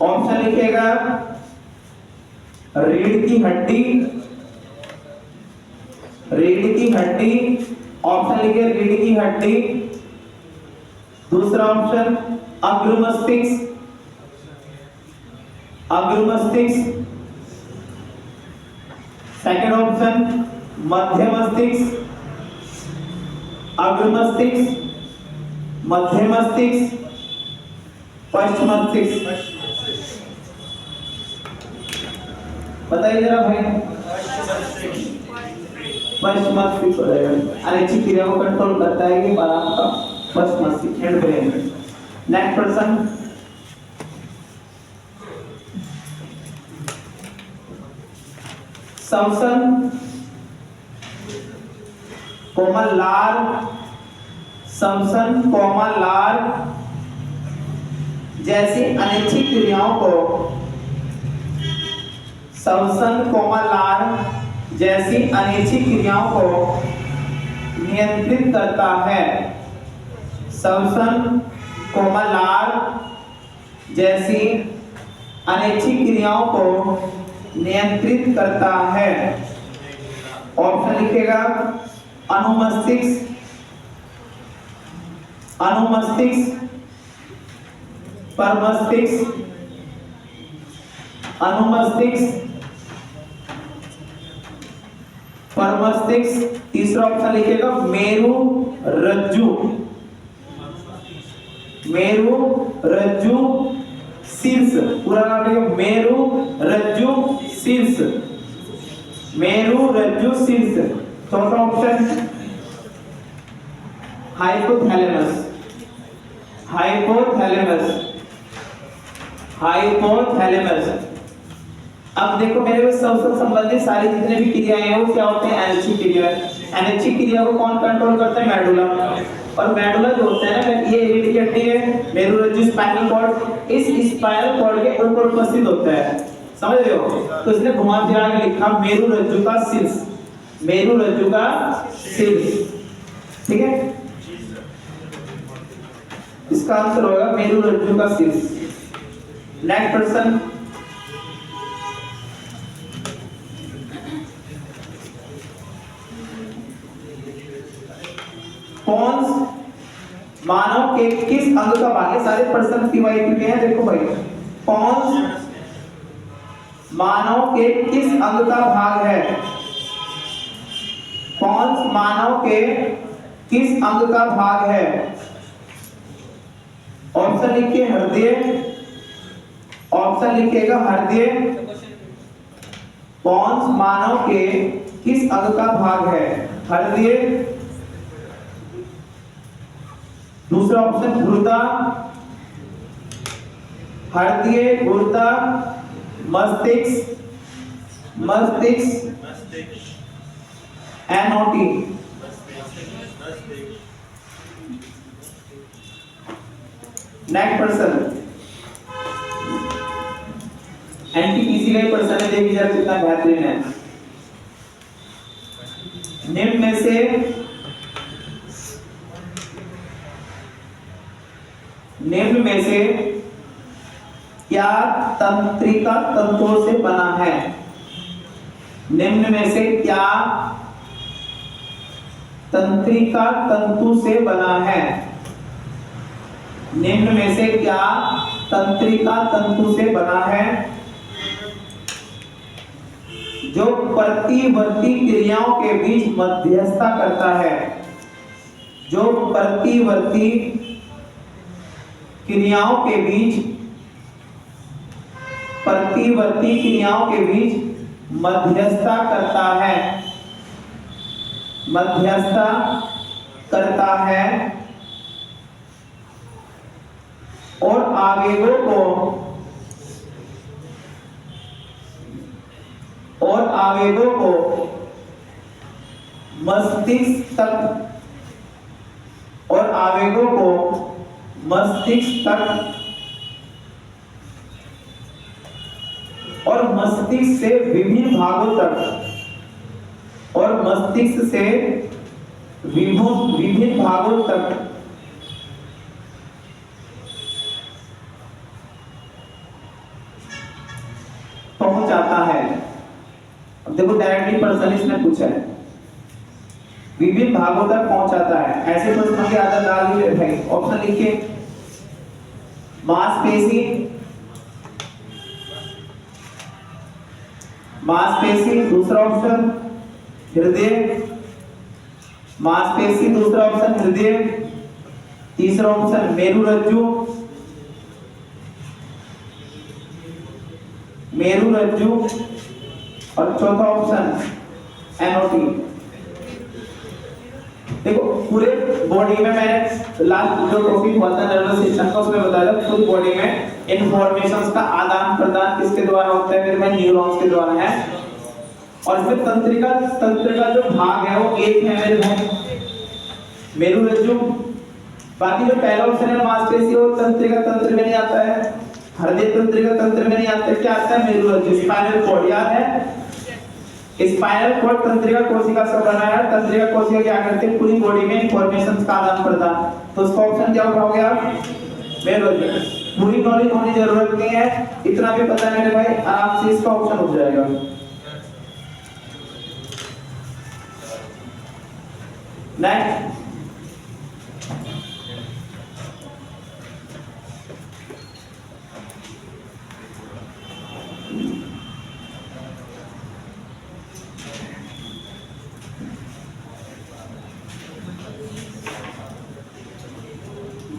ऑप्शन लिखेगा रीढ़ की हड्डी, रीढ़ की हड्डी, ऑप्शन लिखे रीढ़ की हड्डी। दूसरा ऑप्शन अग्र मस्तिष्क, अग्र मस्तिष्क। सेकंड ऑप्शन मध्य मस्तिष्क, अग्र मस्तिष्क, मध्य मस्तिष्क, पश्च मस्तिष्क। बताइए जरा भाई। पश्च मस्तिष्क हो जाएगा, अनैच्छिक क्रिया को कंट्रोल करता है कि आपका पश्च मस्तिष्क, हेड ब्रेन। नेक्स्ट प्रश्न, श्वसन कोमल लार, श्वसन कोमल लार जैसी अनैच्छिक क्रियाओं को, श्वसन कोमल लार जैसी अनैच्छिक क्रियाओं को नियंत्रित करता है। श्वसन कोमल लार जैसी अनैच्छिक क्रियाओं को नियंत्रित करता है। ऑप्शन लिखेगा अनुमस्तिष्क, अनुमस्तिष्क, परमस्तिष्क, अनुमस्तिष्क, परमस्तिष्क। तीसरा ऑप्शन लिखेगा मेरु रज्जु, मेरु रज्जु शीर्ष। पूरा नाम लिखेगा मेरु रज्जु शीर्ष, मेरु रज्जु शीर्ष। चौथा ऑप्शन हाइपोथैलेमस, हाइपोथैलेमस, हाइपोथैलेमस। अब देखो मेरे को सबसे संबंधित सारी जितने भी क्रियाएं हैं वो क्या होते हैं, अनैच्छिक क्रिया। अनैच्छिक क्रिया को कौन कंट्रोल करता है, मेडुला। और मेडुला जो होता है ना, ये हेरिडिटी हड्डी है, मेरुरज्जु स्पाइनल कॉर्ड, इस स्पाइनल कॉर्ड के ऊपर उपस्थित होता है, समझ रहे हो। तो इसने घुमा फिरा के लिखा मेरुरज्जु का शीर्ष, मेरुरज्जु का शीर्ष, ठीक है। इसका आंसर होगा मेरुरज्जु का शीर्ष। नेक्स्ट प्रश्न, पॉन्स मानव के किस अंग का भाग है। सारे प्रश्न पीवाईक्यू के हैं, देखो भाई। पॉन्स मानव के किस अंग का भाग है, पॉन्स मानव के किस अंग का भाग है। ऑप्शन लिखिए हृदय, ऑप्शन लिखिएगा हृदय। पॉन्स मानव के किस अंग का भाग है, हृदय। दूसरा ऑप्शन गुर्दा, हृदय, गुर्दा, मस्तिष्क, मस्तिष्क, एनओटी। नेक्स्ट प्रश्न, एनटीपीसी का प्रश्न है, देखिए जरा कितना बेहतरीन है। निम्न में से क्या तंत्रिका तंतुओं से बना है। निम्न में से क्या तंत्रिका तंतु से बना है। निम्न में से क्या तंत्रिका तंतु से बना है। जो प्रतिवर्ती क्रियाओं के बीच मध्यस्थता करता है, जो प्रतिवर्ती क्रियाओं के बीच, प्रतिवर्ती क्रियाओं के बीच मध्यस्थता करता है, मध्यस्थता करता है और आवेगों को मस्तिष्क तक, और आवेगों को मस्तिष्क तक और मस्तिष्क से विभिन्न भागों तक, और मस्तिष्क से विभिन्न भागों तक पहुंचाता है। अब देखो डायरेक्टली पर्सन इसने पूछा है, विभिन्न भागों तक पहुंचाता है। ऐसे प्रश्नों के आधार डाल दिए भाई। ऑप्शन लिखिए मांसपेशी, मांसपेशी। दूसरा ऑप्शन हृदय, मांसपेशी। दूसरा ऑप्शन हृदय। तीसरा ऑप्शन मेरुरज्जु, मेरुरज्जु। और चौथा ऑप्शन एनओटी। देखो पूरे बॉडी में मैंने लास्ट जो टॉपिक हुआ था नर्वस सिस्टम का, उसमें बताया था पूरी बॉडी में इन्फॉर्मेशंस का आदान प्रदान किसके द्वारा होता है, मेरे में न्यूरॉन्स के द्वारा है। और इसमें तंत्र का जो भाग है वो एक है मेरे भाई, मेरुरज्जु। बाकी जो पहला ऑप्शन है मांसपेशी, वो तंत्रिका तंत्र में नहीं आता है, हृदय तंत्रिका तंत्र में नहीं आता है। क्या आता है, मेरुरज्जु, स्पाइनल कॉर्ड। याद है स्पाइनल कॉर्ड तंत्रिका कोशिका से बना है। तंत्रिका कोशिका क्या करते हैं, पूरी बॉडी में इंफॉर्मेशन का आदान प्रदान। तो उसका ऑप्शन क्या हो गया, मेरुरज्जु। पूरी नॉलेज होनी जरूरत नहीं है, इतना भी पता है मेरे भाई, आराम से इसका ऑप्शन हो जाएगा। नेक्स्ट,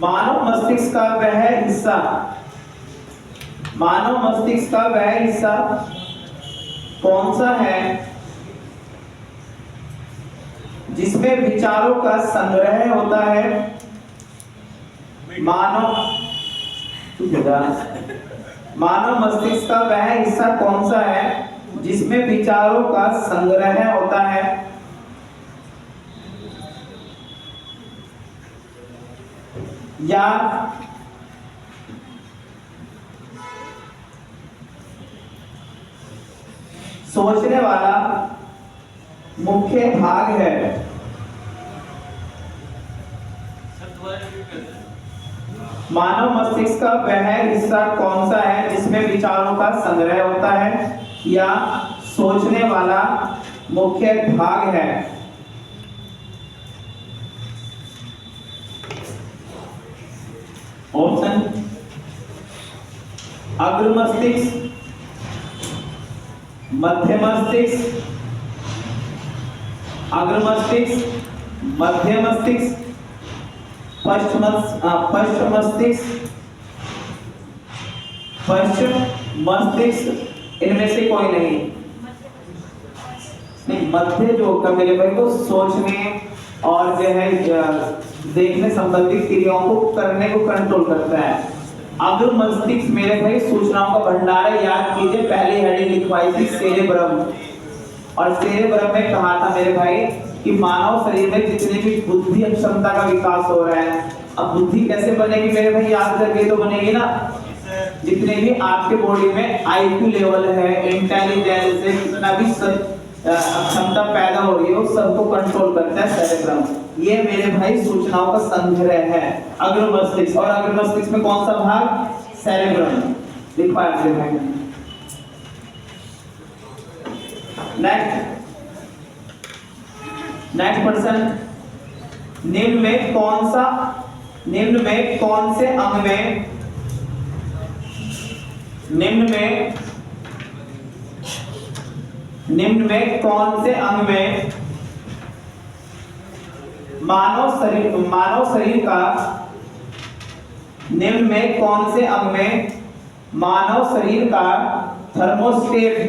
मानव मस्तिष्क का वह हिस्सा, मानव मस्तिष्क का वह हिस्सा कौन सा है जिसमें विचारों का संग्रह होता है? मानव मस्तिष्क का वह हिस्सा कौन सा है जिसमें विचारों का संग्रह होता है? या सोचने वाला मुख्य भाग है? मानव मस्तिष्क का वह हिस्सा कौन सा है जिसमें विचारों का संग्रह होता है या सोचने वाला मुख्य भाग है? ऑप्शन, अग्र मस्तिष्क, मध्य मस्तिष्क, अग्र मस्तिष्क, मध्य मस्तिष्क, पश्चिम मस्तिष्क, पश्चिम मस्तिष्क, इनमें से कोई नहीं। मध्य जो होता मेरे भाई को सोचने और जो है देखने संबंधित क्रियाओं को करने को कंट्रोल करता है। अग्र मस्तिष्क मेरे भाई सूचनाओं का भंडार है। याद कीजिए, पहली हेडिंग लिखवाई थी सेरेब्रम, और सेरेब्रम में कहा था मेरे भाई कि मानव शरीर में जितनी भी बुद्धि क्षमता का विकास हो रहा है। अब बुद्धि कैसे बनेगी मेरे भाई, याद करके तो बनेगी ना, जितने भी आपके बॉडी में आईक्यू लेवल है, इंटेलिजेंस है, कितना भी क्षमता पैदा हो रही है, उस सबको कंट्रोल करता है सेरेब्रम। ये मेरे भाई सूचनाओं का संग्रह है अग्र मस्तिष्क। और अग्र मस्तिष्क में कौन सा भाग? सेरेब्रम। लिखा है मेरे भाई। नेक्स्ट पर्सन, निम्न में कौन से अंग में कौन से अंग में मानव शरीर का, निम्न में कौन से अंग में मानव शरीर का थर्मोस्टेट